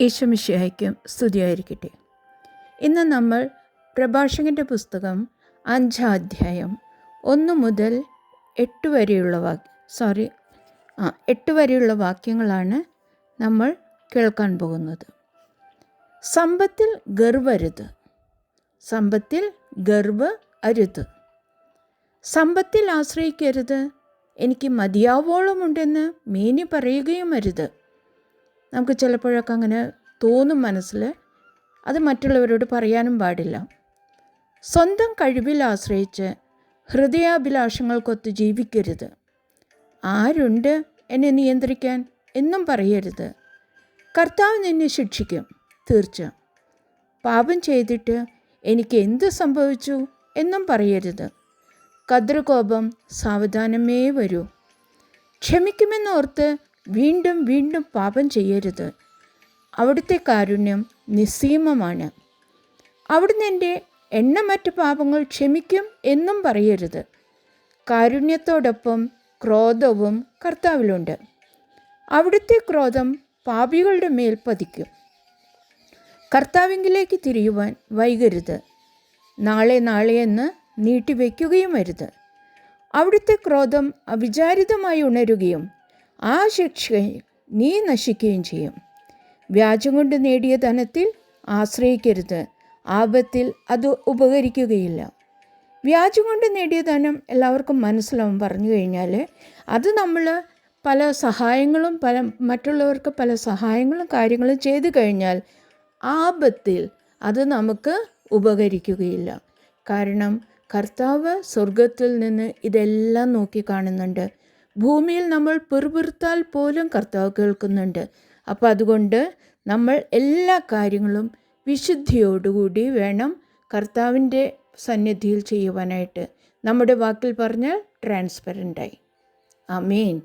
ഈശോമിശിഹായ്ക്കും സ്തുതിയായിരിക്കട്ടെ. ഇന്ന് നമ്മൾ പ്രഭാഷകൻ്റെ പുസ്തകം 5-ാം അധ്യായം 1 മുതൽ 8 വരെയുള്ള വാക്യങ്ങളാണ് നമ്മൾ കേൾക്കാൻ പോകുന്നത്. സമ്പത്തിൽ ഗർവരുത്, സമ്പത്തിൽ ഗർവ് അരുത്. സമ്പത്തിൽ ആശ്രയിക്കരുത്, എനിക്ക് മതിയാവോളമുണ്ടെന്ന് മേനി പറയുകയും അരുത്. നമുക്ക് ചിലപ്പോഴൊക്കെ അങ്ങനെ തോന്നും മനസ്സിൽ, അത് മറ്റുള്ളവരോട് പറയാനും പാടില്ല. സ്വന്തം കഴിവിൽ ആശ്രയിച്ച് ഹൃദയാഭിലാഷങ്ങൾക്കൊത്ത് ജീവിക്കരുത്. ആരുണ്ട് എന്നെ നിയന്ത്രിക്കാൻ എന്നും പറയരുത്. കർത്താവ് നിന്നെ ശിക്ഷിക്കും, തീർച്ച. പാപം ചെയ്തിട്ട് എനിക്ക് എന്ത് സംഭവിച്ചു എന്നും പറയരുത്. കദ്രകോപം സാവധാനമേ വരൂ. ക്ഷമിക്കുമെന്നോർത്ത് വീണ്ടും വീണ്ടും പാപം ചെയ്യരുത്. അവിടുത്തെ കാരുണ്യം നിസ്സീമമാണ്. അവിടുന്ന് എൻ്റെ എണ്ണമറ്റ പാപങ്ങൾ ക്ഷമിക്കും എന്നും പറയരുത്. കാരുണ്യത്തോടൊപ്പം ക്രോധവും കർത്താവിലുണ്ട്. അവിടുത്തെ ക്രോധം പാപികളുടെ മേൽ പതിക്കും. കർത്താവിങ്കിലേക്ക് തിരിയുവാൻ വൈകരുത്. നാളെ നാളെയെന്ന് നീട്ടിവെക്കുകയും അരുത്. അവിടുത്തെ ക്രോധം അവിചാരിതമായി ഉണരുകയും ആ ശിക്ഷയിൽ നീ നശിക്കുകയും ചെയ്യും. വ്യാജം കൊണ്ട് നേടിയ ധനത്തിൽ ആശ്രയിക്കരുത്, ആപത്തിൽ അത് ഉപകരിക്കുകയില്ല. വ്യാജം കൊണ്ട് നേടിയ ധനം എല്ലാവർക്കും മനസ്സിലാവും. പറഞ്ഞു കഴിഞ്ഞാൽ അത് നമ്മൾ പല സഹായങ്ങളും മറ്റുള്ളവർക്ക് പല സഹായങ്ങളും കാര്യങ്ങളും ചെയ്തു കഴിഞ്ഞാൽ ആപത്തിൽ അത് നമുക്ക് ഉപകരിക്കുകയില്ല. കാരണം കർത്താവ് സ്വർഗത്തിൽ നിന്ന് ഇതെല്ലാം നോക്കി കാണുന്നുണ്ട്. ഭൂമിയിൽ നമ്മൾ പിറുപിറുത്താൽ പോലും കർത്താവ് കേൾക്കുന്നുണ്ട്. അപ്പോൾ അതുകൊണ്ട് നമ്മൾ എല്ലാ കാര്യങ്ങളും വിശുദ്ധിയോടുകൂടി വേണം കർത്താവിൻ്റെ സന്നിധിയിൽ ചെയ്യുവാനായിട്ട്. നമ്മുടെ വാക്കിൽ പറഞ്ഞാൽ ട്രാൻസ്പെറൻ്റായി. ആമേൻ.